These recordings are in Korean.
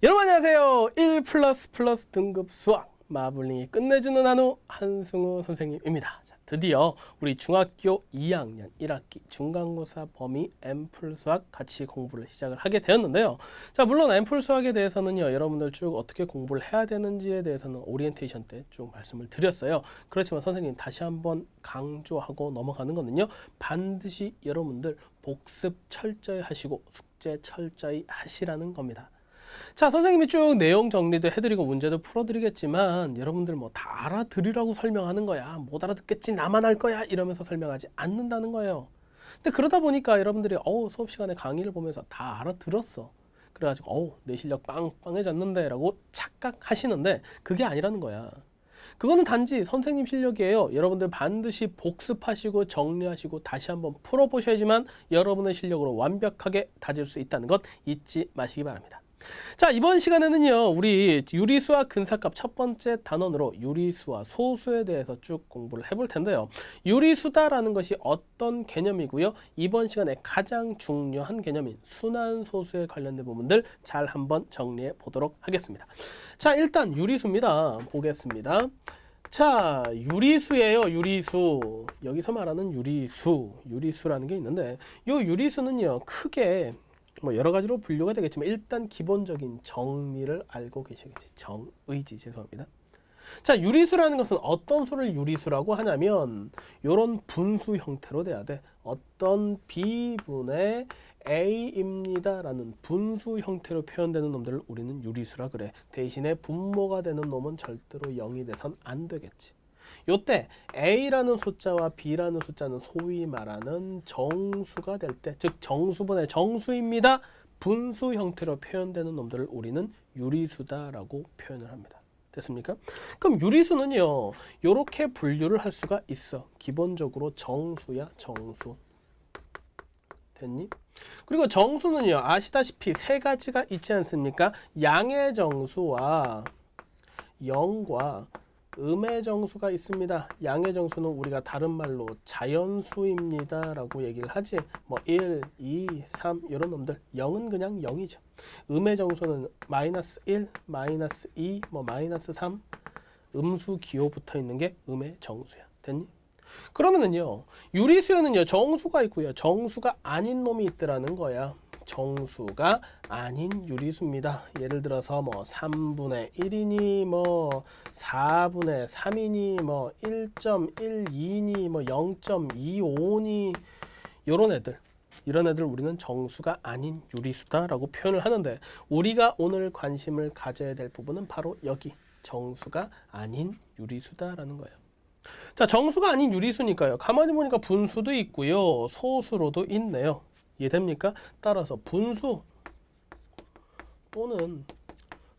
여러분 안녕하세요. 1++ 등급 수학 마블링이 끝내주는 한우 한승우 선생님입니다. 자, 드디어 우리 중학교 2학년 1학기 중간고사 범위 M풀 수학 같이 공부를 시작을 하게 되었는데요. 자, 물론 M풀 수학에 대해서는요, 여러분들 쭉 어떻게 공부를 해야 되는지에 대해서는 오리엔테이션 때 쭉 말씀을 드렸어요. 그렇지만 선생님 다시 한번 강조하고 넘어가는 거는요, 반드시 여러분들 복습 철저히 하시고 숙제 철저히 하시라는 겁니다. 자, 선생님이 쭉 내용 정리도 해드리고 문제도 풀어드리겠지만 여러분들 뭐 다 알아들으라고 설명하는 거야. 못 알아듣겠지, 나만 할 거야 이러면서 설명하지 않는다는 거예요. 근데 그러다 보니까 여러분들이 수업 시간에 강의를 보면서 다 알아들었어, 그래가지고 내 실력 빵빵해졌는데 라고 착각하시는데 그게 아니라는 거야. 그거는 단지 선생님 실력이에요. 여러분들 반드시 복습하시고 정리하시고 다시 한번 풀어보셔야지만 여러분의 실력으로 완벽하게 다질 수 있다는 것 잊지 마시기 바랍니다. 자, 이번 시간에는요, 우리 유리수와 근사값 첫 번째 단원으로 유리수와 소수에 대해서 쭉 공부를 해볼 텐데요. 유리수다라는 것이 어떤 개념이고요, 이번 시간에 가장 중요한 개념인 순환소수에 관련된 부분들 잘 한번 정리해 보도록 하겠습니다. 자, 일단 유리수입니다. 보겠습니다. 자, 유리수예요. 유리수. 여기서 말하는 유리수라는 게 있는데, 이 유리수는요, 크게 뭐 여러 가지로 분류가 되겠지만 일단 기본적인 정리를 알고 계시겠지. 죄송합니다. 자, 유리수라는 것은 어떤 수를 유리수라고 하냐면 이런 분수 형태로 돼야 돼. 어떤 B분의 A입니다 라는 분수 형태로 표현되는 놈들을 우리는 유리수라 그래. 대신에 분모가 되는 놈은 절대로 0이 돼선 안 되겠지. 요때 A라는 숫자와 B라는 숫자는 소위 말하는 정수가 될 때, 즉 정수분의 정수입니다, 분수 형태로 표현되는 놈들을 우리는 유리수다라고 표현을 합니다. 됐습니까? 그럼 유리수는요, 요렇게 분류를 할 수가 있어. 기본적으로 정수야, 정수. 됐니? 그리고 정수는요, 아시다시피 세 가지가 있지 않습니까? 양의 정수와 0과 음의 정수가 있습니다. 양의 정수는 우리가 다른 말로 자연수입니다 라고 얘기를 하지. 뭐 1, 2, 3 이런 놈들. 0은 그냥 0이죠. 음의 정수는 마이너스 1, 마이너스 2, 뭐 마이너스 3 음수 기호 붙어 있는 게 음의 정수야. 됐니? 그러면은요, 유리수에는요 정수가 있고요, 정수가 아닌 놈이 있더라는 거야. 정수가 아닌 유리수입니다. 예를 들어서 뭐 3분의 1이니 뭐 4분의 3이니 뭐 1.12니 뭐 0.25니 이런 애들 우리는 정수가 아닌 유리수다라고 표현을 하는데, 우리가 오늘 관심을 가져야 될 부분은 바로 여기 정수가 아닌 유리수다라는 거예요. 자, 정수가 아닌 유리수니까요, 가만히 보니까 분수도 있고요, 소수로도 있네요. 이해됩니까? 따라서 분수 또는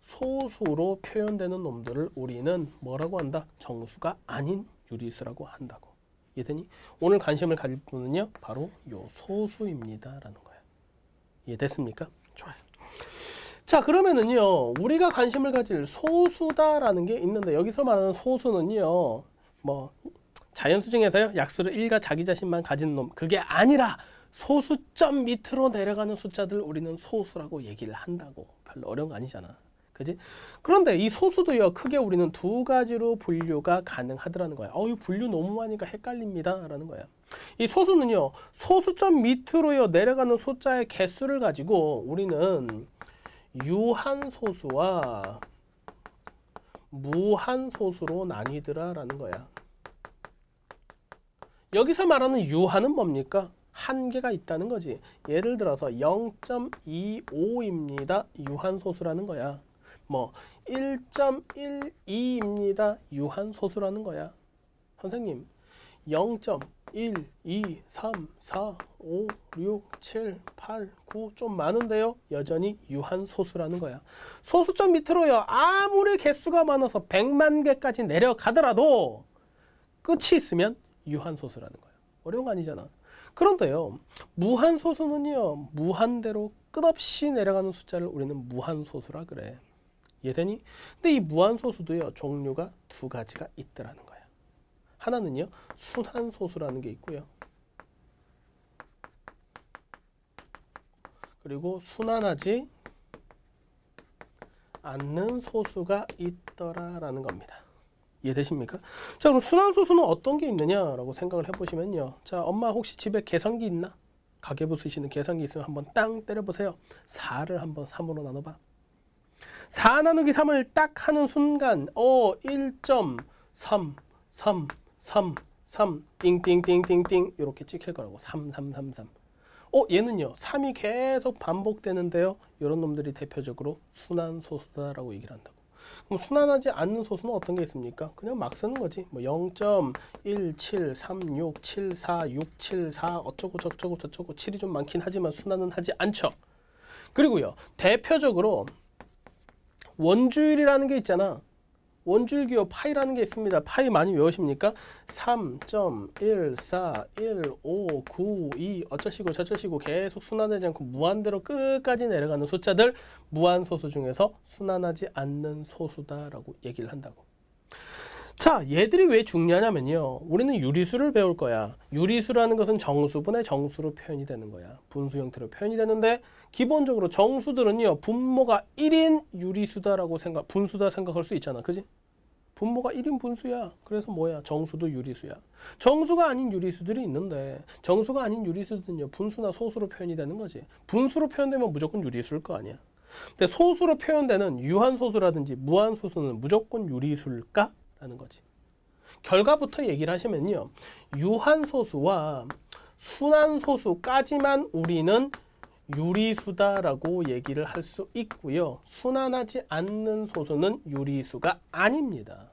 소수로 표현되는 놈들을 우리는 뭐라고 한다? 정수가 아닌 유리수라고 한다고. 이해되니? 오늘 관심을 가질 부분은요, 바로 요 소수입니다 라는 거야. 이해됐습니까? 좋아요. 자, 그러면은요, 우리가 관심을 가질 소수다라는 게 있는데, 여기서 말하는 소수는요, 뭐 자연수 중에서요, 약수를 1과 자기 자신만 가진 놈, 그게 아니라 소수점 밑으로 내려가는 숫자들 우리는 소수라고 얘기를 한다고. 별로 어려운 거 아니잖아, 그지? 그런데 이 소수도요, 크게 우리는 두 가지로 분류가 가능하더라는 거야. 이 분류 너무 많으니까 헷갈립니다 라는 거야. 이 소수는요, 소수점 밑으로요 내려가는 숫자의 개수를 가지고 우리는 유한소수와 무한소수로 나뉘더라 라는 거야. 여기서 말하는 유한은 뭡니까? 한계가 있다는 거지. 예를 들어서 0.25입니다. 유한소수라는 거야. 뭐 1.12입니다. 유한소수라는 거야. 선생님, 0.1, 2, 3, 4, 5, 6, 7, 8, 9 좀 많은데요, 여전히 유한소수라는 거야. 소수점 밑으로요, 아무리 개수가 많아서 100만 개까지 내려가더라도 끝이 있으면 유한소수라는 거야. 어려운 거 아니잖아. 그런데요, 무한소수는요, 무한대로 끝없이 내려가는 숫자를 우리는 무한소수라 그래. 이해되니? 근데 이 무한소수도요, 종류가 두 가지가 있더라는 거야. 하나는요, 순환소수라는 게 있고요, 그리고 순환하지 않는 소수가 있더라라는 겁니다. 이해되십니까? 자, 그럼 순환소수는 어떤 게 있느냐라고 생각을 해보시면요. 자, 엄마 혹시 집에 계산기 있나? 가계부 쓰시는 계산기 있으면 한번 땅 때려보세요. 4를 한번 3으로 나눠봐. 4 나누기 3을 딱 하는 순간 1.3 띵띵띵띵띵 이렇게 찍힐 거라고. 3333. 얘는요. 3이 계속 반복되는데요. 이런 놈들이 대표적으로 순환소수다라고 얘기를 한다고. 그럼 순환하지 않는 소수는 어떤 게 있습니까? 그냥 막 쓰는 거지. 뭐 0.173674674 어쩌고 저쩌고 7이 좀 많긴 하지만 순환은 하지 않죠. 그리고요. 대표적으로 원주율이라는 게 있잖아. 원주율 기호 파이라는 게 있습니다. 파이 많이 외우십니까? 3.141592 어쩌시고 저쩌시고 계속 순환하지 않고 무한대로 끝까지 내려가는 숫자들 무한소수 중에서 순환하지 않는 소수다라고 얘기를 한다고. 자, 얘들이 왜 중요하냐면요. 우리는 유리수를 배울 거야. 유리수라는 것은 정수분의 정수로 표현이 되는 거야. 분수 형태로 표현이 되는데 기본적으로 정수들은요. 분모가 1인 유리수다라고 분수다 생각할 수 있잖아. 그지? 분모가 1인 분수야. 그래서 뭐야? 정수도 유리수야. 정수가 아닌 유리수들이 있는데 정수가 아닌 유리수들은요. 분수나 소수로 표현이 되는 거지. 분수로 표현되면 무조건 유리수일 거 아니야. 근데 소수로 표현되는 유한소수라든지 무한소수는 무조건 유리수일까? 라는 거지. 결과부터 얘기를 하시면요. 유한소수와 순환소수까지만 우리는 유리수다라고 얘기를 할 수 있고요. 순환하지 않는 소수는 유리수가 아닙니다.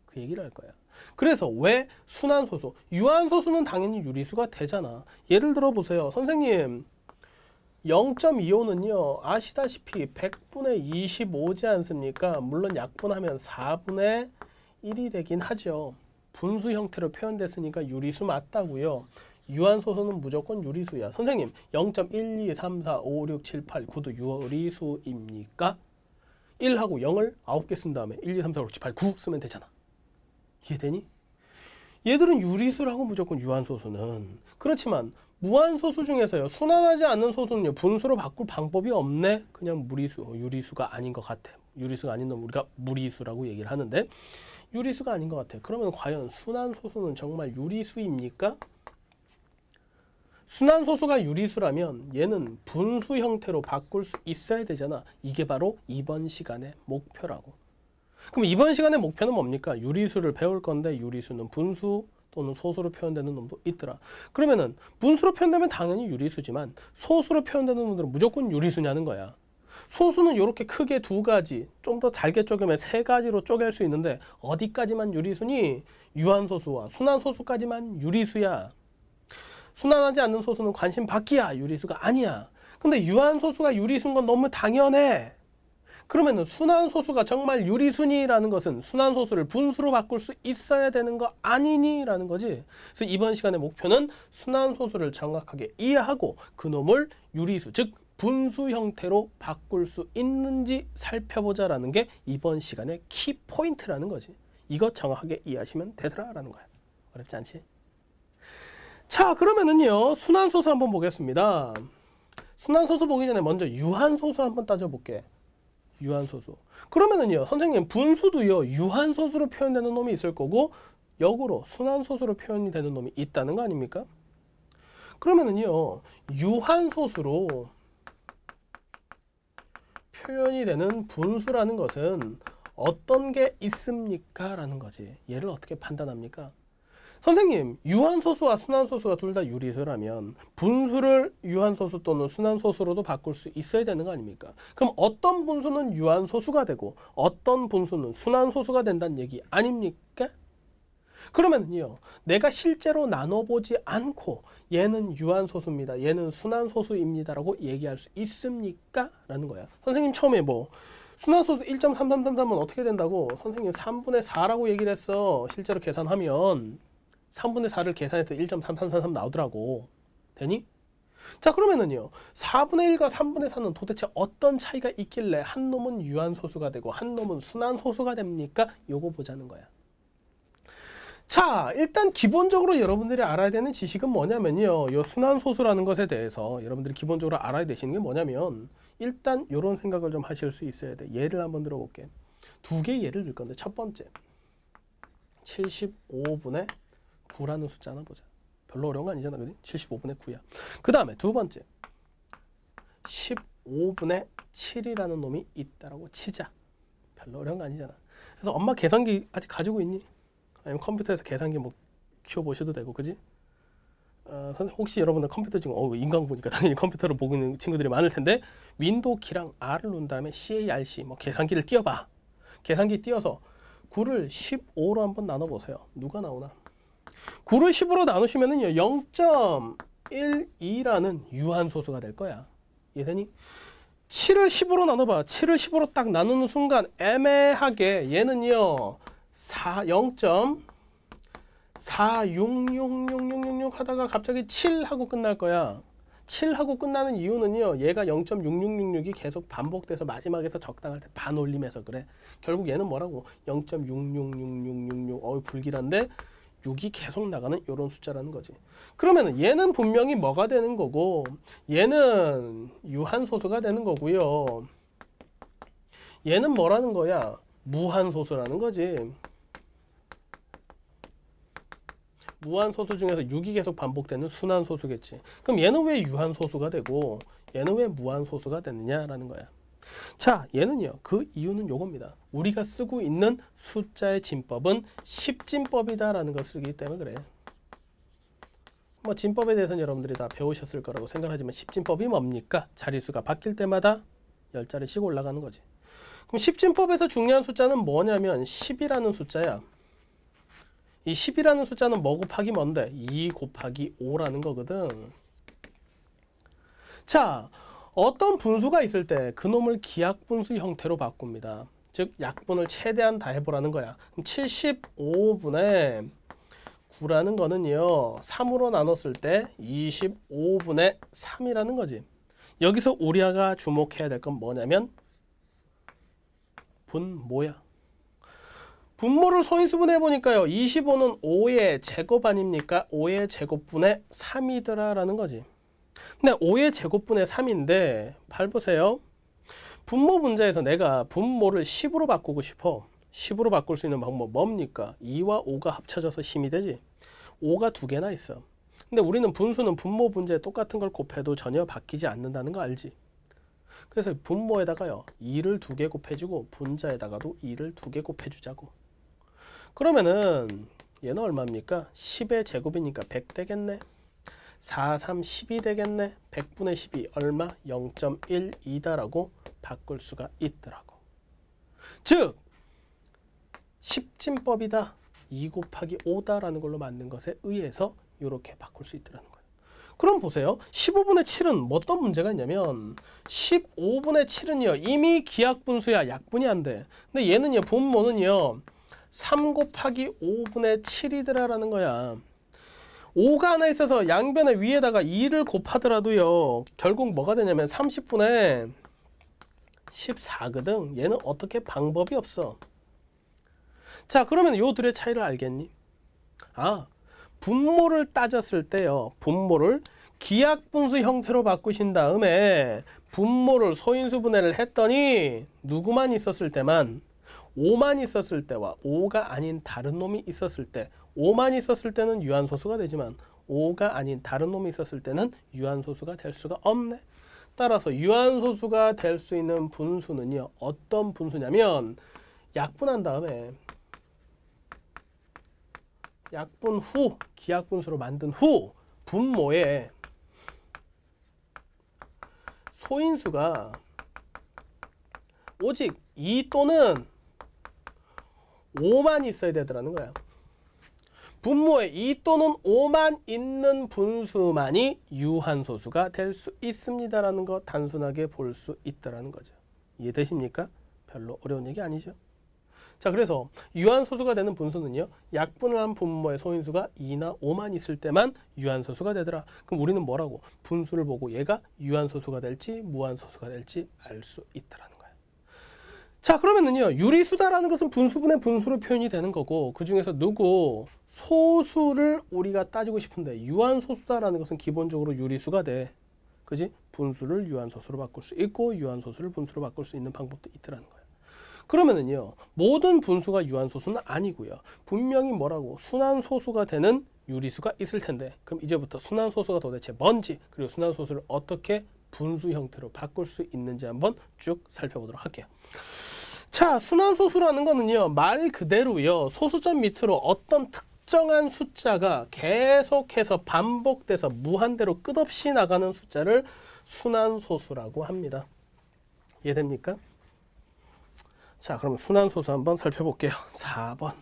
그 얘기를 할 거야. 그래서 왜 순환소수? 유한소수는 당연히 유리수가 되잖아. 예를 들어 보세요. 선생님 0.25는요. 아시다시피 100분의 25지 않습니까? 물론 약분하면 4분의 1이 되긴 하죠. 분수 형태로 표현됐으니까 유리수 맞다고요. 유한소수는 무조건 유리수야. 선생님 0.1, 2, 3, 4, 5, 6, 7, 8, 9도 유리수입니까? 1하고 0을 9개 쓴 다음에 1, 2, 3, 4, 5, 6, 7, 8, 9 쓰면 되잖아. 이해되니? 얘들은 유리수라고 무조건 유한소수는. 그렇지만 무한소수 중에서요. 순환하지 않는 소수는요. 분수로 바꿀 방법이 없네. 그냥 유리수가 아닌 것 같아. 유리수가 아닌 놈 우리가 무리수라고 얘기를 하는데 유리수가 아닌 것 같아. 그러면 과연 순환소수는 정말 유리수입니까? 순환소수가 유리수라면 얘는 분수 형태로 바꿀 수 있어야 되잖아. 이게 바로 이번 시간의 목표라고. 그럼 이번 시간의 목표는 뭡니까? 유리수를 배울 건데 유리수는 분수 또는 소수로 표현되는 놈도 있더라. 그러면은 분수로 표현되면 당연히 유리수지만 소수로 표현되는 놈들은 무조건 유리수냐는 거야. 소수는 이렇게 크게 두 가지, 좀 더 잘게 쪼개면 세 가지로 쪼갤 수 있는데 어디까지만 유리수니? 유한소수와 순환소수까지만 유리수야. 순환하지 않는 소수는 관심 밖이야. 유리수가 아니야. 근데 유한소수가 유리수인 건 너무 당연해. 그러면 순환소수가 정말 유리수니라는 것은 순환소수를 분수로 바꿀 수 있어야 되는 거 아니니? 라는 거지. 그래서 이번 시간의 목표는 순환소수를 정확하게 이해하고 그놈을 유리수, 즉 분수 형태로 바꿀 수 있는지 살펴보자라는 게 이번 시간의 키포인트라는 거지. 이거 정확하게 이해하시면 되더라라는 거야. 어렵지 않지? 자, 그러면은요. 순환소수 한번 보겠습니다. 순환소수 보기 전에 먼저 유한소수 한번 따져볼게. 유한소수. 그러면은요. 선생님 분수도요. 유한소수로 표현되는 놈이 있을 거고 역으로 순환소수로 표현이 되는 놈이 있다는 거 아닙니까? 그러면은요. 유한소수로 표현이 되는 분수라는 것은 어떤 게 있습니까? 라는 거지. 얘를 어떻게 판단합니까? 선생님, 유한소수와 순환소수가 둘 다 유리수라면 분수를 유한소수 또는 순환소수로도 바꿀 수 있어야 되는 거 아닙니까? 그럼 어떤 분수는 유한소수가 되고 어떤 분수는 순환소수가 된다는 얘기 아닙니까? 그러면요, 내가 실제로 나눠보지 않고 얘는 유한소수입니다. 얘는 순환소수입니다. 라고 얘기할 수 있습니까? 라는 거야. 선생님 처음에 뭐 순환소수 1.3333은 어떻게 된다고? 선생님 3분의 4라고 얘기를 했어. 실제로 계산하면 3분의 4를 계산해서 1.3333 나오더라고. 되니? 자, 그러면은요. 4분의 1과 3분의 4는 도대체 어떤 차이가 있길래 한 놈은 유한소수가 되고 한 놈은 순환소수가 됩니까? 요거 보자는 거야. 자, 일단 기본적으로 여러분들이 알아야 되는 지식은 뭐냐면요. 요 순환소수라는 것에 대해서 여러분들이 기본적으로 알아야 되시는 게 뭐냐면 일단 이런 생각을 좀 하실 수 있어야 돼. 예를 한번 들어볼게. 두 개 예를 들 건데 첫 번째 75분의 9라는 숫자 하나 보자. 별로 어려운 거 아니잖아, 그지? 75분의 9야. 그 다음에 두 번째 15분의 7이라는 놈이 있다라고 치자. 별로 어려운 거 아니잖아. 그래서 엄마 계산기 아직 가지고 있니? 아니면 컴퓨터에서 계산기 뭐 키워보셔도 되고, 그지? 혹시 여러분들 컴퓨터 지금 인강 보니까 당연히 컴퓨터를 보고 있는 친구들이 많을 텐데 윈도우 키랑 R을 누른 다음에 CARC 뭐 계산기를 띄워봐. 계산기 띄워서 9를 15로 한번 나눠보세요. 누가 나오나? 9를 10으로 나누시면은요 0.12라는 유한소수가 될 거야. 이해되니? 7을 10으로 나눠봐. 7을 10으로 딱 나누는 순간 애매하게 얘는요 0.4666666 하다가 갑자기 7하고 끝날 거야. 7하고 끝나는 이유는요 얘가 0.6666이 계속 반복돼서 마지막에서 적당할 때 반올림해서 그래. 결국 얘는 뭐라고? 0.666666 불길한데 6이 계속 나가는 이런 숫자라는 거지. 그러면 얘는 분명히 뭐가 되는 거고 얘는 유한소수가 되는 거고요. 얘는 뭐라는 거야? 무한소수라는 거지. 무한소수 중에서 6이 계속 반복되는 순환소수겠지. 그럼 얘는 왜 유한소수가 되고 얘는 왜 무한소수가 됐느냐라는 거야. 자, 얘는요. 그 이유는 요겁니다. 우리가 쓰고 있는 숫자의 진법은 10진법이다라는 것을 쓰기 때문에 그래. 뭐 진법에 대해서는 여러분들이 다 배우셨을 거라고 생각하지만 10진법이 뭡니까? 자릿수가 바뀔 때마다 10자리씩 올라가는 거지. 그럼 10진법에서 중요한 숫자는 뭐냐면 10이라는 숫자야. 이 10이라는 숫자는 뭐 곱하기 뭔데? 2 곱하기 5라는 거거든. 자, 어떤 분수가 있을 때 그놈을 기하분수 형태로 바꿉니다. 즉 약분을 최대한 다 해보라는 거야. 그럼 75분의 9라는 거는요 3으로 나눴을 때 25분의 3이라는 거지. 여기서 우리가 주목해야 될 건 뭐냐면 분모야. 분모를 소인수분해 보니까요 25는 5의 제곱 아닙니까? 5의 제곱분의 3이더라라는 거지. 근데 5의 제곱분의 3인데 발 보세요. 분모 문제에서 내가 분모를 10으로 바꾸고 싶어. 10으로 바꿀 수 있는 방법 뭡니까? 2와 5가 합쳐져서 10이 되지. 5가 두 개나 있어. 근데 우리는 분수는 분모 분자에 똑같은 걸 곱해도 전혀 바뀌지 않는다는 거 알지? 그래서 분모에다가요 2를 2개 곱해주고 분자에다가도 2를 2개 곱해주자고. 그러면은 얘는 얼마입니까? 10의 제곱이니까 100 되겠네. 4, 3, 10이 되겠네. 100분의 10이 얼마? 0.12다라고 바꿀 수가 있더라고. 즉 10진법이다. 2 곱하기 5다라는 걸로 만든 것에 의해서 이렇게 바꿀 수 있더라는 거예요. 그럼 보세요. 15분의 7은 어떤 문제가 있냐면 15분의 7은요 이미 기하분수야. 약분이 안 돼. 근데 얘는요 분모는요 3 곱하기 5분의 7이더라라는 거야. 5가 하나 있어서 양변의 위에다가 2를 곱하더라도요 결국 뭐가 되냐면 30분의 14거든. 얘는 어떻게 방법이 없어. 자, 그러면 요 둘의 차이를 알겠니? 아, 분모를 따졌을 때요 분모를 기하분수 형태로 바꾸신 다음에 분모를 소인수분해를 했더니 누구만 있었을 때만 5만 있었을 때와 5가 아닌 다른 놈이 있었을 때 5만 있었을 때는 유한소수가 되지만 5가 아닌 다른 놈이 있었을 때는 유한소수가 될 수가 없네. 따라서 유한소수가 될 수 있는 분수는요 어떤 분수냐면 약분한 다음에 약분 후 기하분수로 만든 후 분모에 소인수가 오직 2 또는 5만 있어야 되더라는 거야. 분모에 2 또는 5만 있는 분수만이 유한소수가 될 수 있습니다라는 거 단순하게 볼 수 있다라는 거죠. 이해되십니까? 별로 어려운 얘기 아니죠. 자, 그래서 유한소수가 되는 분수는요 약분을 한 분모의 소인수가 2나 5만 있을 때만 유한소수가 되더라. 그럼 우리는 뭐라고? 분수를 보고 얘가 유한소수가 될지 무한소수가 될지 알 수 있다라는 거예요. 자, 그러면은요 유리수다라는 것은 분수분의 분수로 표현이 되는 거고 그 중에서 누구 소수를 우리가 따지고 싶은데 유한소수다라는 것은 기본적으로 유리수가 돼. 그지? 분수를 유한소수로 바꿀 수 있고 유한소수를 분수로 바꿀 수 있는 방법도 있더라는 거예요. 그러면은요, 모든 분수가 유한소수는 아니고요. 분명히 뭐라고 순환소수가 되는 유리수가 있을 텐데, 그럼 이제부터 순환소수가 도대체 뭔지, 그리고 순환소수를 어떻게 분수 형태로 바꿀 수 있는지 한번 쭉 살펴보도록 할게요. 자, 순환소수라는 거는요, 말 그대로요, 소수점 밑으로 어떤 특정한 숫자가 계속해서 반복돼서 무한대로 끝없이 나가는 숫자를 순환소수라고 합니다. 이해됩니까? 자, 그럼 순환소수 한번 살펴볼게요. 4번.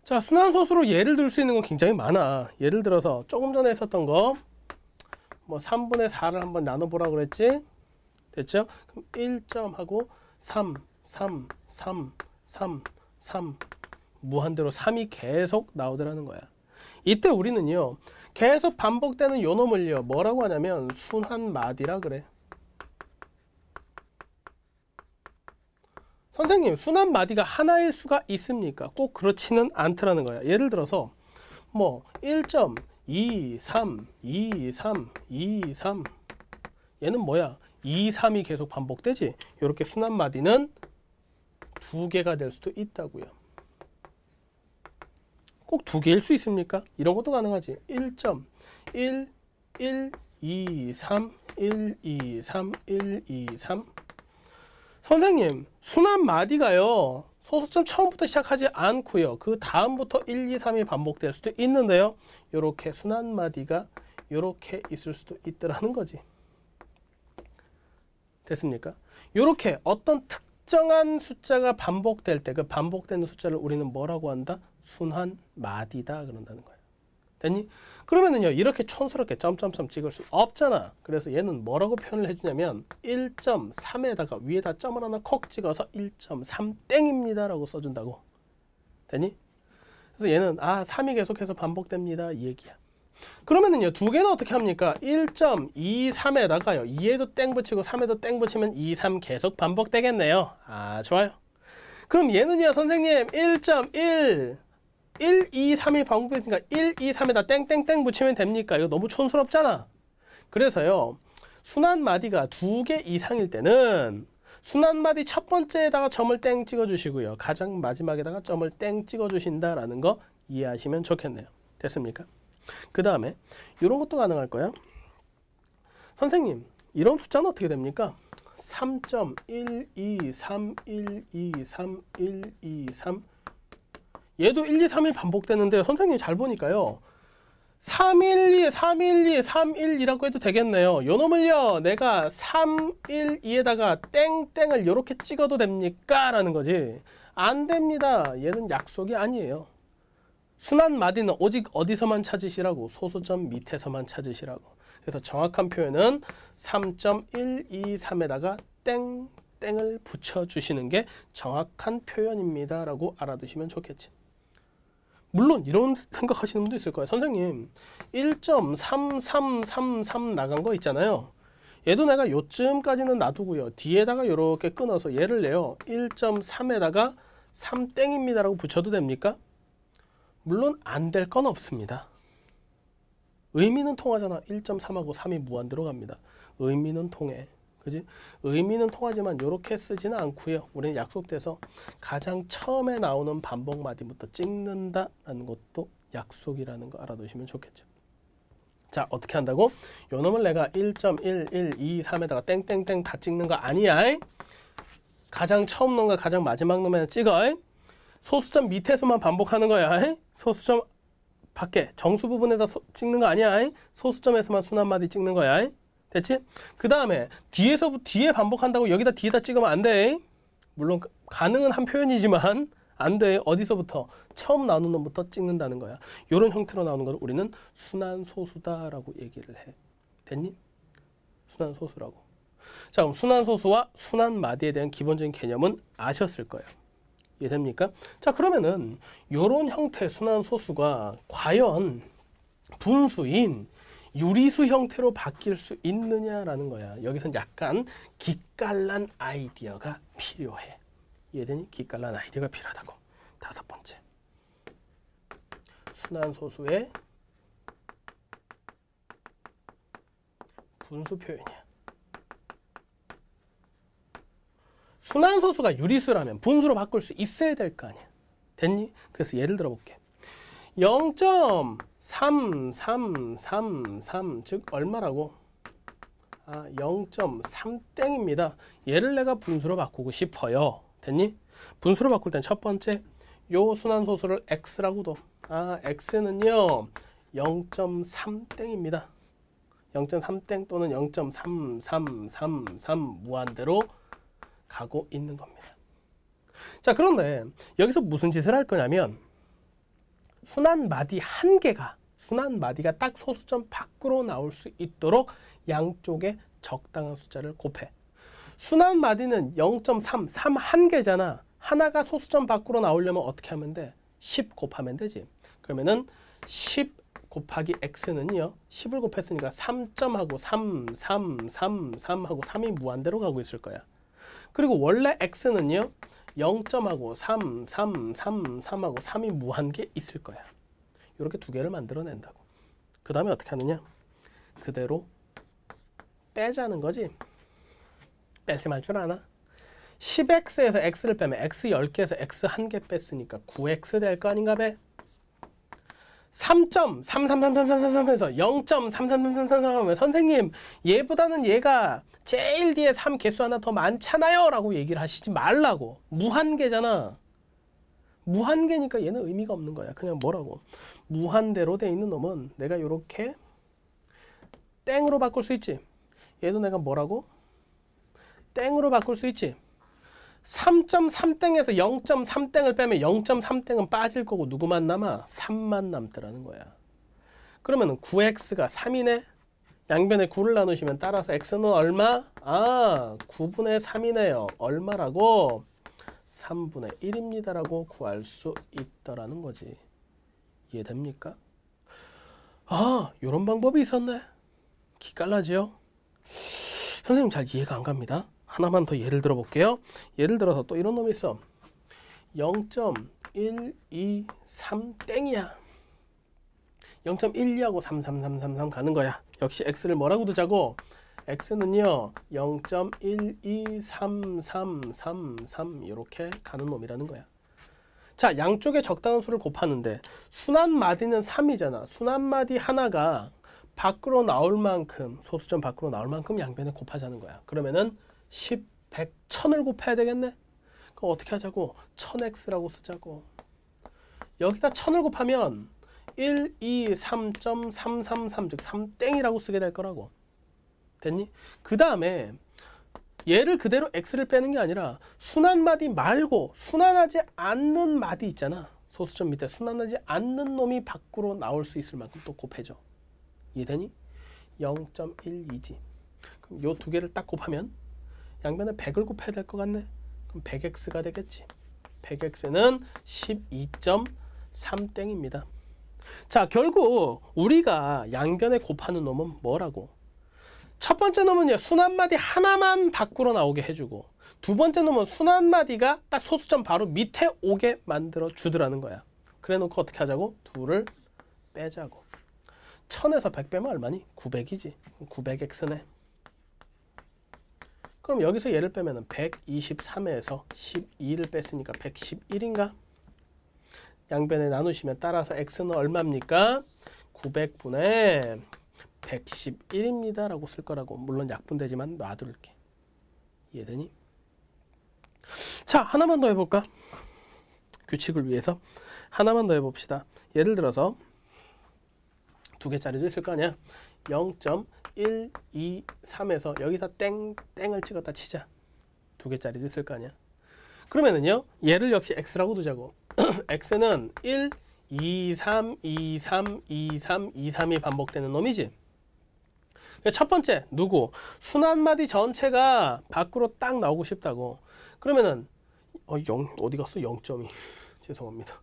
자, 순환소수로 예를 들 수 있는 건 굉장히 많아. 예를 들어서 조금 전에 했었던 거, 뭐 3분의 4를 한번 나눠보라고 그랬지? 됐죠? 그럼 1점하고 3, 3, 3, 3, 3 무한대로 3이 계속 나오더라는 거야. 이때 우리는요, 계속 반복되는 요 놈을요, 뭐라고 하냐면 순환마디라 그래. 선생님, 순환마디가 하나일 수가 있습니까? 꼭 그렇지는 않더라는 거야. 예를 들어서 뭐 1.2, 3, 2, 3, 2, 3 얘는 뭐야? 2, 3이 계속 반복되지? 이렇게 순환마디는 두 개가 될 수도 있다고요. 꼭 두 개일 수 있습니까? 이런 것도 가능하지. 1.1, 1, 2, 3, 1, 2, 3, 1, 2, 3 선생님, 순환마디가요, 소수점 처음부터 시작하지 않고요, 그 다음부터 1, 2, 3이 반복될 수도 있는데요, 이렇게 순환마디가 이렇게 있을 수도 있더라는 거지. 됐습니까? 이렇게 어떤 특정한 숫자가 반복될 때 그 반복되는 숫자를 우리는 뭐라고 한다? 순환마디다 그런다는 거예요. 됐니? 그러면은요, 이렇게 촌스럽게 점점점 찍을 수 없잖아. 그래서 얘는 뭐라고 표현을 해주냐면 1.3에다가 위에다 점을 하나 콕 찍어서 1.3 땡입니다 라고 써준다고. 됐니? 그래서 얘는 3이 계속해서 반복됩니다 이 얘기야. 그러면은요, 두 개는 어떻게 합니까? 1.23에다가요 2에도 땡 붙이고 3에도 땡 붙이면 2, 3 계속 반복되겠네요. 좋아요. 그럼 얘는요, 선생님 1.1 1, 2, 3이 반복되니까 1, 2, 3에다 땡땡땡 붙이면 됩니까? 이거 너무 촌스럽잖아. 그래서요, 순환마디가 두 개 이상일 때는 순환마디 첫 번째에다가 점을 땡 찍어주시고요, 가장 마지막에다가 점을 땡 찍어주신다라는 거 이해하시면 좋겠네요. 됐습니까? 그 다음에 이런 것도 가능할 거예요. 선생님, 이런 숫자는 어떻게 됩니까? 3.123123123 얘도 1, 2, 3이 반복되는데요, 선생님 잘 보니까요, 312, 312, 312라고 해도 되겠네요. 요 놈을요, 내가 312에다가 땡땡을 이렇게 찍어도 됩니까? 라는 거지. 안 됩니다. 얘는 약속이 아니에요. 순환마디는 오직 어디서만 찾으시라고? 소수점 밑에서만 찾으시라고. 그래서 정확한 표현은 3.123에다가 땡땡을 붙여주시는 게 정확한 표현입니다 라고 알아두시면 좋겠지. 물론 이런 생각하시는 분도 있을 거예요. 선생님, 1.3333 나간 거 있잖아요. 얘도 내가 요쯤까지는 놔두고요, 뒤에다가 이렇게 끊어서 얘를 내요 1.3에다가 3땡입니다 라고 붙여도 됩니까? 물론 안 될 건 없습니다. 의미는 통하잖아. 1.3하고 3이 무한대로 갑니다. 의미는 통해. 그지? 의미는 통하지만 이렇게 쓰지는 않고요, 우리는 약속돼서 가장 처음에 나오는 반복마디부터 찍는다라는 것도 약속이라는 거 알아두시면 좋겠죠. 자, 어떻게 한다고? 요 놈을 내가 1.1123에다가 땡땡땡 다 찍는 거 아니야. 가장 처음 놈과 가장 마지막 놈에는 찍어. 소수점 밑에서만 반복하는 거야. 소수점 밖에 정수 부분에다 찍는 거 아니야. 소수점에서만 순환마디 찍는 거야. 됐지? 그 다음에 뒤에 반복한다고 여기다 뒤에다 찍으면 안 돼. 물론 가능은 한 표현이지만 안 돼. 어디서부터? 처음 나오는 놈부터 찍는다는 거야. 이런 형태로 나오는 걸 우리는 순환소수다라고 얘기를 해. 됐니? 순환소수라고. 자, 그럼 순환소수와 순환마디에 대한 기본적인 개념은 아셨을 거예요. 이해됩니까? 자, 그러면은 이런 형태의 순환소수가 과연 분수인 유리수 형태로 바뀔 수 있느냐라는 거야. 여기선 약간 기깔난 아이디어가 필요해. 이해되니? 기깔난 아이디어가 필요하다고. 5번째. 순환소수의 분수 표현이야. 순환소수가 유리수라면 분수로 바꿀 수 있어야 될 거 아니야. 됐니? 그래서 예를 들어 볼게. 0.3333 즉 얼마라고? 0.3땡입니다. 얘를 내가 분수로 바꾸고 싶어요. 됐니? 분수로 바꿀 땐 첫 번째 요 순환소수를 x라고 둬. x는요 0.3땡입니다. 0.3땡 또는 0.3333 무한대로 가고 있는 겁니다. 자, 그런데 여기서 무슨 짓을 할 거냐면 순환마디 한 개가 딱 소수점 밖으로 나올 수 있도록 양쪽에 적당한 숫자를 곱해. 순환마디는 0.3, 3 한 개잖아. 하나가 소수점 밖으로 나오려면 어떻게 하면 돼? 10 곱하면 되지. 그러면은 10 곱하기 x는요. 10을 곱했으니까 3점하고 3, 3, 3, 3하고 3이 무한대로 가고 있을 거야. 그리고 원래 x는요. 0점하고 3, 3, 3, 3하고 3이 무한개 있을 거야. 이렇게 두 개를 만들어낸다고. 그 다음에 어떻게 하느냐? 그대로 빼자는 거지. 뺄셈 할 줄 아나? 10x에서 x를 빼면 x 10개에서 x 1개 뺐으니까 9x 될 거 아닌가 배? 3.33333 해서 0.33333 하면 선생님 얘보다는 얘가 제일 뒤에 3 개수 하나 더 많잖아요 라고 얘기를 하시지 말라고. 무한개잖아. 무한개니까 얘는 의미가 없는 거야. 그냥 뭐라고? 무한대로 돼 있는 놈은 내가 이렇게 땡으로 바꿀 수 있지. 얘도 내가 뭐라고? 땡으로 바꿀 수 있지. 3.3땡에서 0.3땡을 빼면 0.3땡은 빠질 거고 누구만 남아? 3만 남더라는 거야. 그러면 9x가 3이네? 양변에 9를 나누시면 따라서 x는 얼마? 9분의 3이네요. 얼마라고? 3분의 1입니다 라고 구할 수 있더라는 거지. 이해됩니까? 요런 방법이 있었네. 기깔나지요? 선생님 잘 이해가 안 갑니다. 하나만 더 예를 들어 볼게요. 예를 들어서 또 이런 놈이 있어. 0.123땡이야. 0.12하고 33333 가는 거야. 역시 x를 뭐라고 두자고? x는요 0.1233333 이렇게 가는 놈이라는 거야. 자, 양쪽에 적당한 수를 곱하는데 순환마디는 3이잖아. 순환마디 하나가 밖으로 나올 만큼, 소수점 밖으로 나올 만큼 양변에 곱하자는 거야. 그러면은 10, 100, 1000을 곱해야 되겠네? 그럼 어떻게 하자고? 1000x라고 쓰자고. 여기다 1000을 곱하면 1, 2, 3.333 즉 3땡이라고 쓰게 될 거라고. 됐니? 그 다음에 얘를 그대로 x를 빼는 게 아니라 순환마디 말고 순환하지 않는 마디 있잖아. 소수점 밑에 순환하지 않는 놈이 밖으로 나올 수 있을 만큼 또 곱해줘. 이해되니? 0.12지. 그럼 요 두 개를 딱 곱하면 양변에 100을 곱해야 될 것 같네. 그럼 100x가 되겠지. 100x는 12.3땡입니다. 자, 결국 우리가 양변에 곱하는 놈은 뭐라고? 첫 번째 놈은요, 순환마디 하나만 밖으로 나오게 해주고, 두 번째 놈은 순환마디가 딱 소수점 바로 밑에 오게 만들어 주더라는 거야. 그래 놓고 어떻게 하자고? 둘을 빼자고. 1000에서 100 빼면 얼마니? 900이지. 900x네. 그럼 여기서 얘를 빼면 123에서 12를 뺐으니까 111인가? 양변에 나누시면 따라서 x는 얼마입니까? 900분의 111입니다 라고 쓸 거라고. 물론 약분되지만 놔둘게. 이해되니? 자, 하나만 더 해볼까? 규칙을 위해서 하나만 더 해봅시다. 예를 들어서 두 개짜리도 있을 거 아니야. 0.123에서 여기서 땡을 찍었다 치자. 두 개짜리도 있을 거 아니야. 그러면은요, 얘를 역시 x라고 두자고. x는 1, 2, 3, 2, 3, 2, 3, 2, 3이 반복되는 놈이지. 첫 번째 누구? 순환마디 전체가 밖으로 딱 나오고 싶다고. 그러면은 0 어디 갔어? 0.2 죄송합니다.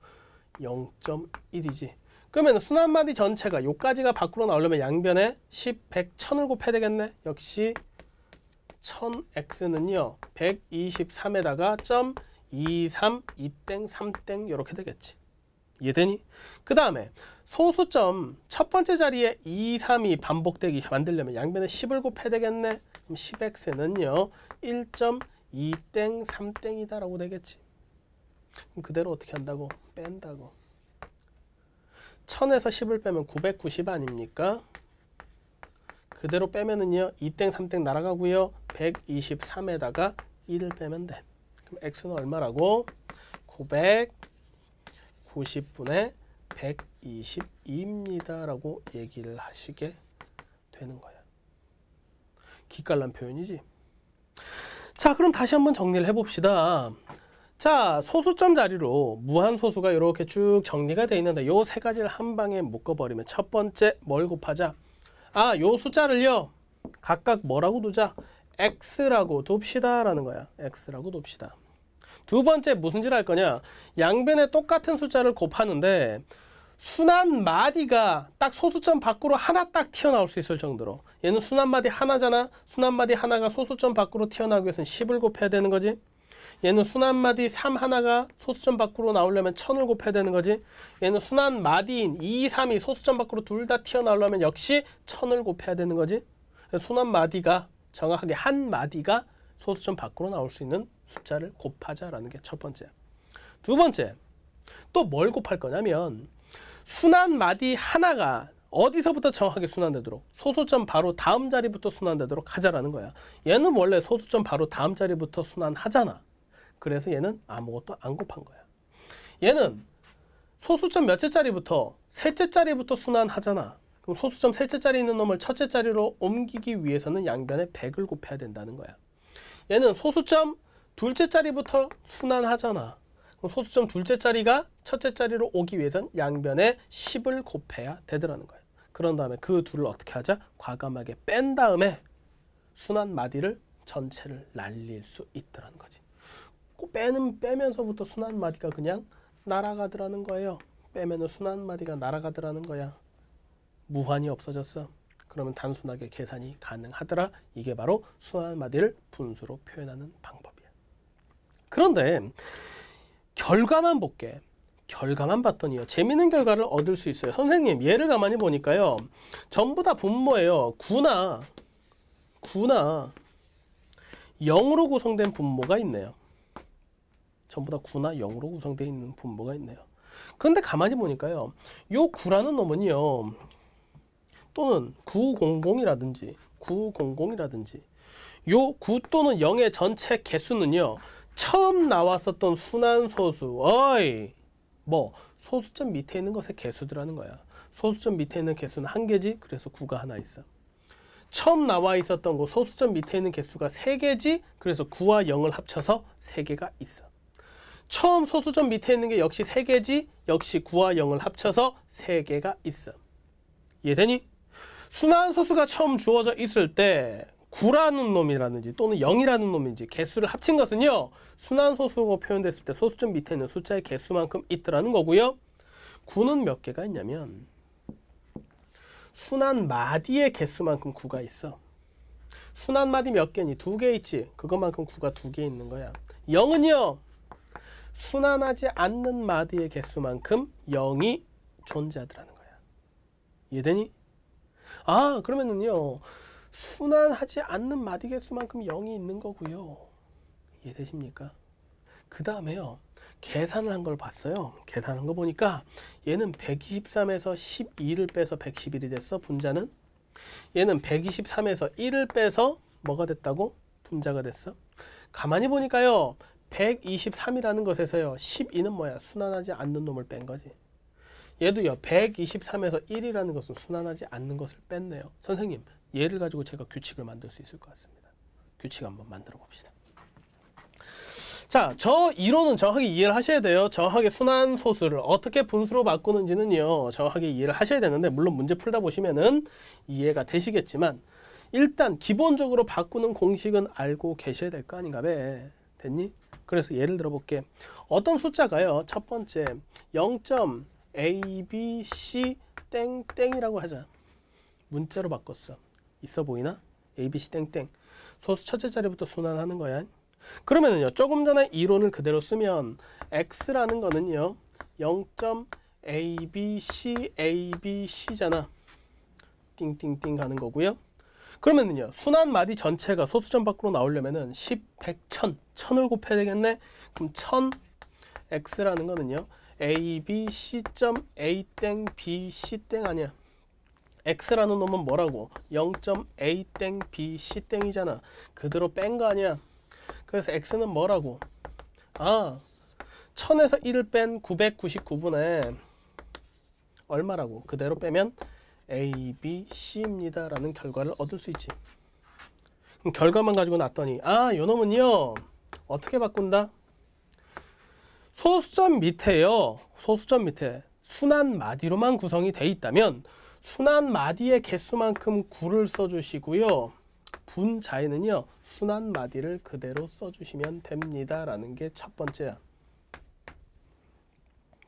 0.1이지. 그러면 순환마디 전체가 요까지가 밖으로 나오려면 양변에 10, 100, 1000을 곱해야 되겠네. 역시 1000x는요 123에다가 점 23, 2땡, 3땡 이렇게 되겠지. 이해되니? 그 다음에 소수점 첫 번째 자리에 2, 3이 반복되기 만들려면 양변에 10을 곱해야 되겠네. 그럼 10x는요 1.2땡 3땡이다 라고 되겠지. 그럼 그대로 어떻게 한다고? 뺀다고. 1000에서 10을 빼면 990 아닙니까? 그대로 빼면은요 2땡 3땡 날아가고요 123에다가 1을 빼면 돼. 그럼 x는 얼마라고? 990분의 122입니다 라고 얘기를 하시게 되는 거야. 기깔난 표현이지. 자, 그럼 다시 한번 정리를 해봅시다. 자, 소수점 자리로 무한소수가 이렇게 쭉 정리가 되어 있는데 요 세 가지를 한 방에 묶어버리면 첫 번째 뭘 곱하자? 아, 요 숫자를요 각각 뭐라고 두자? x라고 둡시다 라는 거야. x라고 둡시다. 두 번째 무슨 짓을 할 거냐? 양변에 똑같은 숫자를 곱하는데 순한 마디가 딱 소수점 밖으로 하나 딱 튀어나올 수 있을 정도로, 얘는 순한 마디 하나잖아. 순한 마디 하나가 소수점 밖으로 튀어나오기 위해서는 10을 곱해야 되는 거지. 얘는 순한 마디 3 하나가 소수점 밖으로 나오려면 1000을 곱해야 되는 거지. 얘는 순한 마디인 2, 3이 소수점 밖으로 둘 다 튀어나오려면 역시 1000을 곱해야 되는 거지. 순한 마디가 정확하게 한 마디가 소수점 밖으로 나올 수 있는 숫자를 곱하자라는 게 첫 번째. 두 번째, 또 뭘 곱할 거냐면 순한 마디 하나가 어디서부터 정확하게 순환되도록, 소수점 바로 다음 자리부터 순환되도록 하자라는 거야. 얘는 원래 소수점 바로 다음 자리부터 순환하잖아. 그래서 얘는 아무것도 안 곱한 거야. 얘는 소수점 몇째 자리부터 셋째 자리부터 순환하잖아. 그럼 소수점 셋째 자리에 있는 놈을 첫째 자리로 옮기기 위해서는 양변에 100을 곱해야 된다는 거야. 얘는 소수점 둘째 자리부터 순환하잖아. 그럼 소수점 둘째 자리가 첫째 자리로 오기 위해서는 양변에 10을 곱해야 되더라는 거야. 그런 다음에 그 둘을 어떻게 하자? 과감하게 뺀 다음에 순환 마디를 전체를 날릴 수 있더라는 거지. 빼면서부터 순환 마디가 그냥 날아가더라는 거예요. 빼면은 순환 마디가 날아가더라는 거야. 무한이 없어졌어. 그러면 단순하게 계산이 가능하더라. 이게 바로 순환 마디를 분수로 표현하는 방법이야. 그런데 결과만 볼게. 결과만 봤더니요 재밌는 결과를 얻을 수 있어요. 선생님 얘를 가만히 보니까요 전부 다 분모예요. 9나 0으로 구성된 분모가 있네요. 전부 다 9나 0으로 구성되어 있는 분모가 있네요. 근데 가만히 보니까요 요 9라는 놈은요 또는 900이라든지 요 9 또는 0의 전체 개수는요 처음 나왔었던 순환소수, 소수점 밑에 있는 것의 개수들하는 거야. 소수점 밑에 있는 개수는 한 개지. 그래서 9가 하나 있어. 처음 나와 있었던 거 소수점 밑에 있는 개수가 3개지. 그래서 9와 0을 합쳐서 3개가 있어. 처음 소수점 밑에 있는 게 역시 3개지. 역시 9와 0을 합쳐서 3개가 있어. 이해되니? 순환소수가 처음 주어져 있을 때 9라는 놈이라든지 또는 0이라는 놈인지 개수를 합친 것은요 순환소수로 표현됐을 때 소수점 밑에 있는 숫자의 개수만큼 있더라는 거고요. 9는 몇 개가 있냐면 순환 마디의 개수만큼 9가 있어. 순환 마디 몇 개니? 2개 있지. 그것만큼 9가 2개 있는 거야. 0은요 순환하지 않는 마디의 개수만큼 0이 존재하더라는 거야. 이해되니? 그러면은요 순환하지 않는 마디 개수만큼 0이 있는 거고요. 이해되십니까? 그 다음에요 계산을 한 걸 봤어요. 계산한 거 보니까 얘는 123에서 12를 빼서 111이 됐어. 분자는. 얘는 123에서 1을 빼서 뭐가 됐다고? 분자가 됐어. 가만히 보니까요 123이라는 것에서요 12는 뭐야? 순환하지 않는 놈을 뺀 거지. 얘도요 123에서 1이라는 것은 순환하지 않는 것을 뺐네요. 선생님 얘를 가지고 제가 규칙을 만들 수 있을 것 같습니다. 규칙 한번 만들어 봅시다. 자, 저 이론은 정확하게 이해를 하셔야 돼요. 정확하게 순환소수를 어떻게 분수로 바꾸는지는요 정확하게 이해를 하셔야 되는데, 물론 문제 풀다 보시면은 이해가 되시겠지만 일단 기본적으로 바꾸는 공식은 알고 계셔야 될 거 아닌가 봐. 됐니? 그래서 예를 들어 볼게. 어떤 숫자가요 첫 번째 0.abc 땡땡이라고 하자. 문자로 바꿨어. 있어 보이나? abc 땡땡. 소수 첫째 자리부터 순환하는 거야. 그러면은요 조금 전에 이론을 그대로 쓰면 x라는 거는요 0. A, B, C, A, B, C잖아. 띵띵띵 가는 거고요. 그러면은요, 순환 마디 전체가 소수점 밖으로 나오려면은 10, 100, 1000, 1000을 곱해야 되겠네. 그럼 1000 x라는 거는요, A, B, C 점 A 땡 B, C 땡 아니야. x라는 놈은 뭐라고? 0.A 땡 B, C 땡이잖아. 그대로 뺀 거 아니야. 그래서 x는 뭐라고? 아, 1000에서 1을 뺀 999분의 얼마라고? 그대로 빼면 A, B, C입니다 라는 결과를 얻을 수 있지. 그럼 결과만 가지고 놨더니 아, 요 놈은요 어떻게 바꾼다? 소수점 밑에요, 소수점 밑에 순환 마디로만 구성이 돼 있다면 순환 마디의 개수만큼 9를 써주시고요, 분자에는요 순환 마디를 그대로 써주시면 됩니다 라는 게 첫 번째야.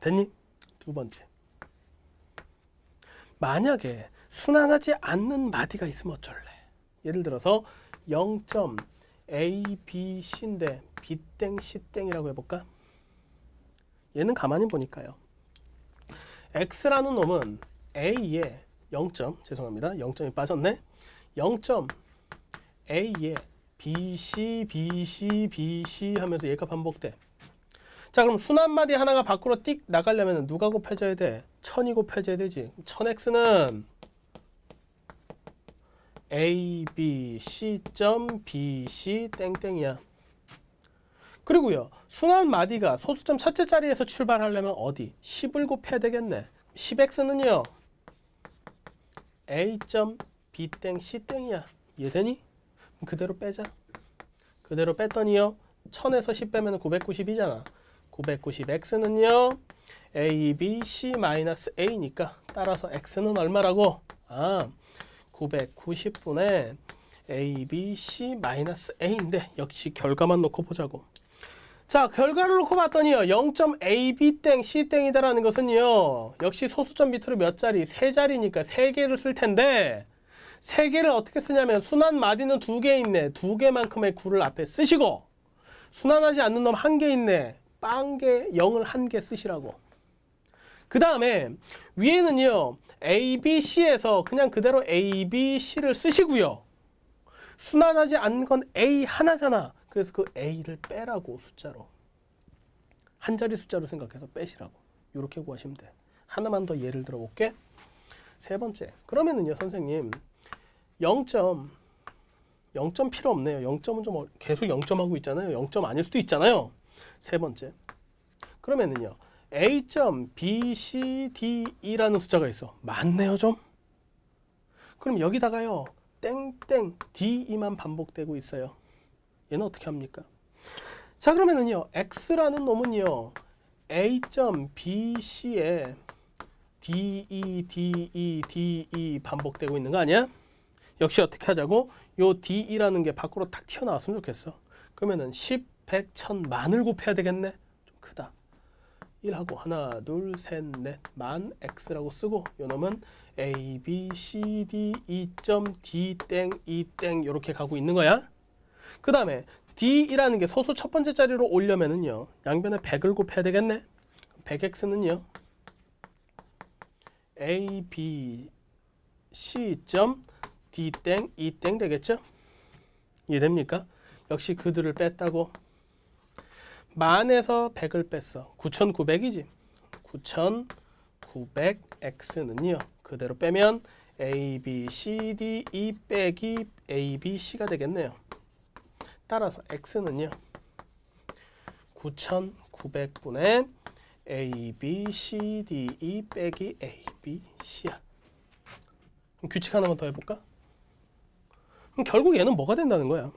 됐니? 두 번째, 만약에 순환하지 않는 마디가 있으면 어쩔래? 예를 들어서 0.A, B, C인데 B땡, C땡이라고 해볼까? 얘는 가만히 보니까요, X라는 놈은 A에 0점, 죄송합니다, 0점이 빠졌네. 0.A에 BC, BC, BC 하면서 얘가 반복돼. 자, 그럼 순환 마디 하나가 밖으로 띡 나가려면 누가 곱해져야 돼? 1000이 곱해져야 되지. 1000x는 A, B, C 점 B, C 땡땡이야. 그리고요, 순환 마디가 소수점 첫째 자리에서 출발하려면 어디? 10을 곱해야 되겠네. 10x는요 A 점 B 땡 C 땡이야. 이해되니? 그대로 빼자. 그대로 뺐더니요 1000에서 10 빼면 990이잖아. 990x는요 A, B, C 마이너스 A니까 따라서 x는 얼마라고? 아, 990분의 A, B, C 마이너스 A인데 역시 결과만 놓고 보자고. 자, 결과를 놓고 봤더니요 0.AB 땡 C 땡이다라는 것은요 역시 소수점 밑으로 몇 자리? 세 자리니까 세 개를 쓸 텐데, 세 개를 어떻게 쓰냐면 순환 마디는 두 개 있네. 두 개만큼의 9를 앞에 쓰시고, 순환하지 않는 놈 한 개 있네. 빵개 0을 한 개 쓰시라고. 그 다음에 위에는요 A, B, C에서 그냥 그대로 A, B, C를 쓰시고요, 순환하지 않는 건 A 하나잖아. 그래서 그 A를 빼라고. 숫자로 한 자리 숫자로 생각해서 빼시라고. 이렇게 구하시면 돼. 하나만 더 예를 들어 볼게. 세 번째, 그러면은요 선생님 0점 필요 없네요. 0점은 좀 계속 0점 하고 있잖아요. 0점 아닐 수도 있잖아요. 세 번째, 그러면은요 A.BCDE라는 숫자가 있어. 많네요 좀. 그럼 여기다가요 땡땡 DE만 반복되고 있어요. 얘는 어떻게 합니까? 자, 그러면은요 X라는 놈은요 A.BC에 DE 반복되고 있는 거 아니야? 역시 어떻게 하자고? 요 DE라는 게 밖으로 딱 튀어나왔으면 좋겠어. 그러면은 10, 100, 1000 만을 곱해야 되겠네. 좀 크다. 1하고 하나, 둘, 셋, 넷 만 X라고 쓰고, 요 놈은 A, B, C, D, E.D 땡, E 땡 이렇게 가고 있는 거야. 그 다음에 D이라는 게 소수 첫 번째 자리로 오려면은요 양변에 100을 곱해야 되겠네. 100x는요 A, B, C 점 D 땡, E 땡 되겠죠? 이해됩니까? 역시 그들을 뺐다고. 만에서 100을 뺐어. 9900이지. 9900x는요 그대로 빼면 A, B, C, D, E 빼기 A, B, C가 되겠네요. 따라서 x는요 9900분의 A, B, C, D, E 빼기 A, B, C야. 그럼 규칙 하나만 더 해볼까? 그럼 결국 얘는 뭐가 된다는 거야?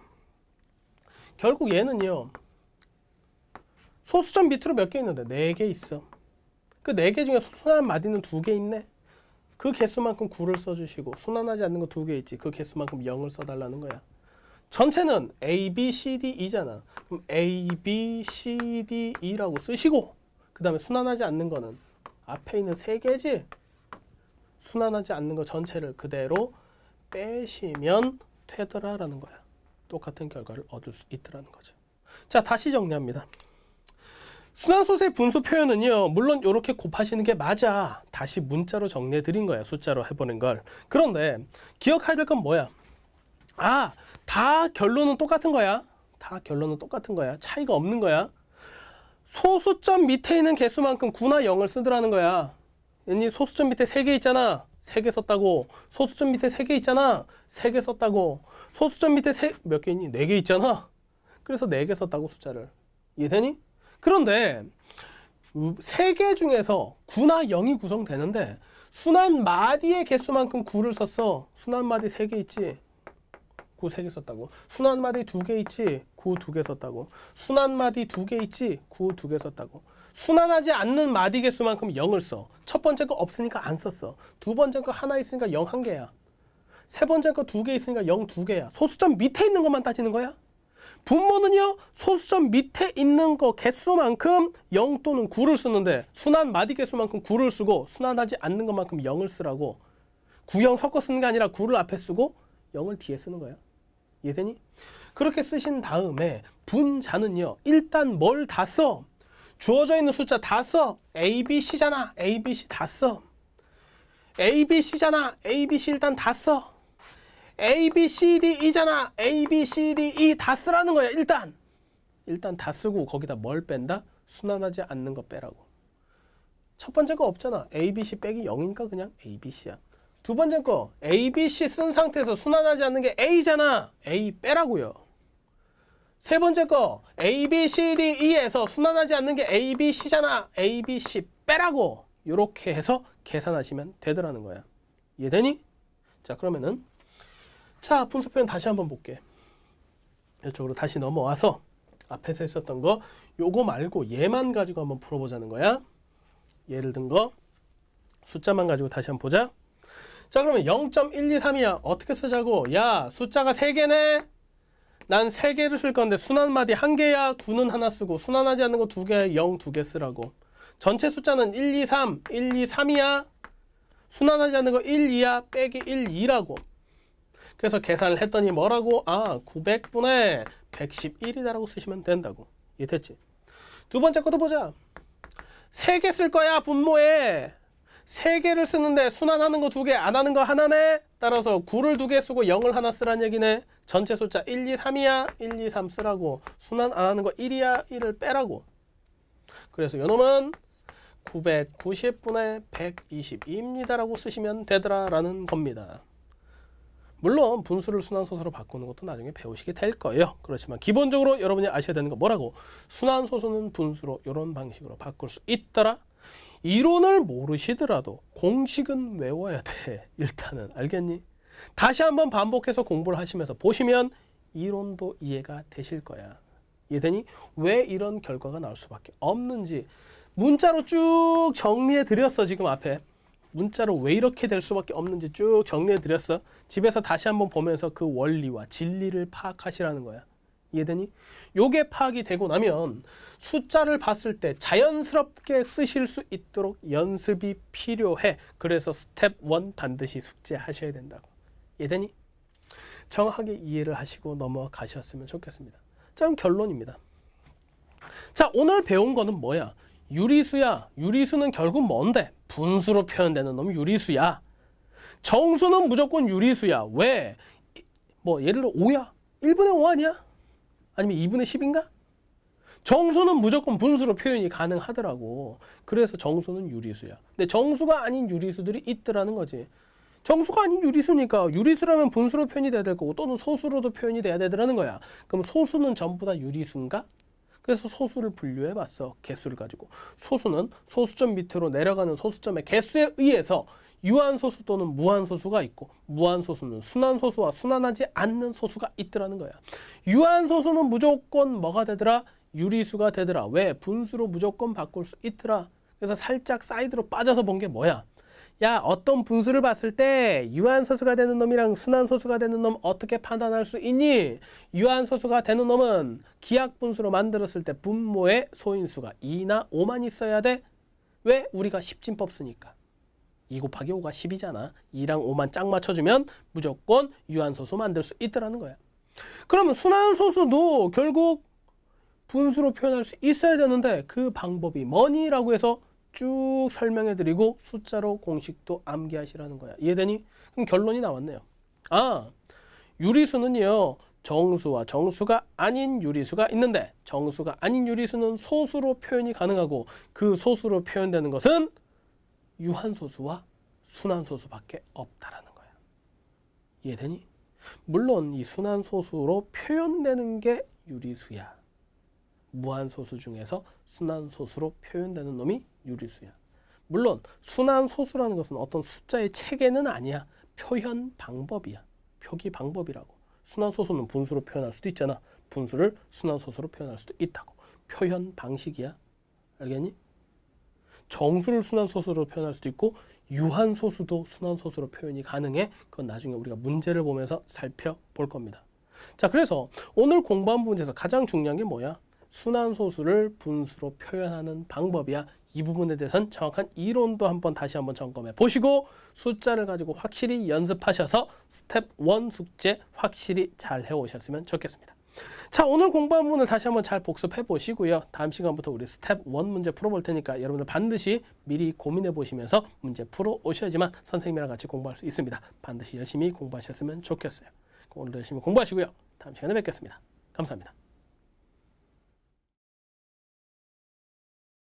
결국 얘는요 소수점 밑으로 몇 개 있는데 4개 있어. 그 4개 중에 순환 마디는 2개 있네. 그 개수만큼 9를 써주시고, 순환하지 않는 거 2개 있지. 그 개수만큼 0을 써달라는 거야. 전체는 A, B, C, D, E잖아. 그럼 A, B, C, D, E라고 쓰시고, 그 다음에 순환하지 않는 거는 앞에 있는 3개지. 순환하지 않는 거 전체를 그대로 빼시면 되더라라는 거야. 똑같은 결과를 얻을 수 있더라는 거죠. 자, 다시 정리합니다. 순환소수의 분수 표현은요, 물론 이렇게 곱하시는 게 맞아. 다시 문자로 정리해 드린 거야. 숫자로 해보는 걸. 그런데 기억해야 될 건 뭐야? 아, 다 결론은 똑같은 거야. 다 결론은 똑같은 거야. 차이가 없는 거야. 소수점 밑에 있는 개수만큼 9나 0을 쓰더라는 거야. 얘니 소수점 밑에 3개 있잖아. 3개 썼다고. 소수점 밑에 3개 있잖아. 3개 썼다고. 소수점 밑에 몇 개 있니? 4개 있잖아. 그래서 4개 썼다고 숫자를. 이해되니? 그런데 3개 중에서 9나 0이 구성되는데 순환 마디의 개수만큼 9를 썼어. 순환 마디 3개 있지? 9 3개 썼다고. 순환 마디 2개 있지? 9 2개 썼다고. 순환 마디 2개 있지? 9 2개 썼다고. 순환하지 않는 마디 개수만큼 0을 써. 첫 번째 거 없으니까 안 썼어. 두 번째 거 하나 있으니까 0 1개야. 세 번째 거 2개 있으니까 0 2개야. 소수점 밑에 있는 것만 따지는 거야. 분모는요, 소수점 밑에 있는 거 개수만큼 0 또는 9를 쓰는데 순환 마디 개수만큼 9를 쓰고 순환하지 않는 것만큼 0을 쓰라고. 9, 0 섞어 쓰는 게 아니라 9를 앞에 쓰고 0을 뒤에 쓰는 거야. 이해되니? 그렇게 쓰신 다음에 분자는요, 일단 뭘 다 써? 주어져 있는 숫자 다 써. A, B, C잖아. A, B, C 다 써. A, B, C잖아. A, B, C 일단 다 써. A, B, C, D, E잖아. A, B, C, D, E 다 쓰라는 거야. 일단 다 쓰고 거기다 뭘 뺀다? 순환하지 않는 거 빼라고. 첫 번째 거 없잖아. A, B, C 빼기 0이니까 그냥 A, B, C야. 두 번째 거 A, B, C 쓴 상태에서 순환하지 않는 게 A잖아. A 빼라고요. 세 번째 거 A, B, C, D, E에서 순환하지 않는 게 A, B, C잖아. A, B, C 빼라고. 이렇게 해서 계산하시면 되더라는 거야. 이해되니? 자, 그러면은 자, 분수 표현 다시 한번 볼게. 이쪽으로 다시 넘어와서 앞에서 했었던 거 요거 말고 얘만 가지고 한번 풀어보자는 거야. 예를 든 거 숫자만 가지고 다시 한번 보자. 자, 그러면 0.123이야. 어떻게 쓰자고? 야, 숫자가 3개네. 난 3개를 쓸 건데 순환 마디 1개야. 9는 하나 쓰고 순환하지 않는 거 2개, 0 2개 쓰라고. 전체 숫자는 1, 2, 3, 1, 2, 3이야. 순환하지 않는 거 1, 2야. 빼기 1, 2라고. 그래서 계산을 했더니 뭐라고? 아, 900분의 111이다라고 쓰시면 된다고. 이해됐지? 두 번째 것도 보자. 3개 쓸 거야, 분모에. 3개를 쓰는데 순환하는 거 2개, 안 하는 거 하나네. 따라서 9를 2개 쓰고 0을 하나 쓰란 얘기네. 전체 숫자 1, 2, 3이야. 1, 2, 3 쓰라고. 순환 안 하는 거 1이야. 1을 빼라고. 그래서 요놈은 990분의 122입니다라고 쓰시면 되더라라는 겁니다. 물론 분수를 순환소수로 바꾸는 것도 나중에 배우시게 될 거예요. 그렇지만 기본적으로 여러분이 아셔야 되는 거 뭐라고? 순환소수는 분수로 이런 방식으로 바꿀 수 있더라. 이론을 모르시더라도 공식은 외워야 돼. 일단은. 알겠니? 다시 한번 반복해서 공부를 하시면서 보시면 이론도 이해가 되실 거야. 이해되니? 왜 이런 결과가 나올 수밖에 없는지 문자로 쭉 정리해 드렸어. 지금 앞에. 문자로 왜 이렇게 될 수밖에 없는지 쭉 정리해 드렸어. 집에서 다시 한번 보면서 그 원리와 진리를 파악하시라는 거야. 이해되니? 요게 파악이 되고 나면 숫자를 봤을 때 자연스럽게 쓰실 수 있도록 연습이 필요해. 그래서 스텝 1 반드시 숙제하셔야 된다고. 이해되니? 정확하게 이해를 하시고 넘어가셨으면 좋겠습니다. 자, 그럼 결론입니다. 자, 오늘 배운 거는 뭐야? 유리수야. 유리수는 결국 뭔데? 분수로 표현되는 놈이 유리수야. 정수는 무조건 유리수야. 왜? 뭐 예를 들어 5야. 1분의 5 아니야? 아니면 2분의 10인가? 정수는 무조건 분수로 표현이 가능하더라고. 그래서 정수는 유리수야. 근데 정수가 아닌 유리수들이 있더라는 거지. 정수가 아닌 유리수니까 유리수라면 분수로 표현이 돼야 될 거고 또는 소수로도 표현이 돼야 되더라는 거야. 그럼 소수는 전부 다 유리수인가? 그래서 소수를 분류해 봤어. 개수를 가지고. 소수는 소수점 밑으로 내려가는 소수점의 개수에 의해서 유한소수 또는 무한소수가 있고 무한소수는 순환소수와 순환하지 않는 소수가 있더라는 거야. 유한소수는 무조건 뭐가 되더라? 유리수가 되더라. 왜? 분수로 무조건 바꿀 수 있더라. 그래서 살짝 사이드로 빠져서 본 게 뭐야? 야, 어떤 분수를 봤을 때 유한소수가 되는 놈이랑 순환소수가 되는 놈 어떻게 판단할 수 있니? 유한소수가 되는 놈은 기하분수로 만들었을 때 분모의 소인수가 2나 5만 있어야 돼. 왜? 우리가 10진법 쓰니까. 2 곱하기 5가 10이잖아. 2랑 5만 짝 맞춰주면 무조건 유한소수 만들 수 있더라는 거야. 그러면 순환소수도 결국 분수로 표현할 수 있어야 되는데 그 방법이 뭐니라고 해서 쭉 설명해드리고 숫자로 공식도 암기하시라는 거야. 이해되니? 그럼 결론이 나왔네요. 유리수는요, 정수와 정수가 아닌 유리수가 있는데 정수가 아닌 유리수는 소수로 표현이 가능하고 그 소수로 표현되는 것은 유한소수와 순환소수밖에 없다라는 거야. 이해되니? 물론 이 순환소수로 표현되는 게 유리수야. 무한소수 중에서 순환소수로 표현되는 놈이 유리수야. 물론 순환소수라는 것은 어떤 숫자의 체계는 아니야. 표현 방법이야. 표기 방법이라고. 순환소수는 분수로 표현할 수도 있잖아. 분수를 순환소수로 표현할 수도 있다고. 표현 방식이야. 알겠니? 정수를 순환소수로 표현할 수도 있고 유한소수도 순환소수로 표현이 가능해. 그건 나중에 우리가 문제를 보면서 살펴볼 겁니다. 자, 그래서 오늘 공부한 부분에서 가장 중요한 게 뭐야? 순환소수를 분수로 표현하는 방법이야. 이 부분에 대해서는 정확한 이론도 다시 한번 점검해 보시고 숫자를 가지고 확실히 연습하셔서 스텝 1 숙제 확실히 잘 해오셨으면 좋겠습니다. 자, 오늘 공부한 부분을 다시 한번 잘 복습해 보시고요. 다음 시간부터 우리 스텝 1 문제 풀어볼 테니까 여러분들 반드시 미리 고민해 보시면서 문제 풀어 오셔야지만 선생님이랑 같이 공부할 수 있습니다. 반드시 열심히 공부하셨으면 좋겠어요. 오늘도 열심히 공부하시고요. 다음 시간에 뵙겠습니다. 감사합니다.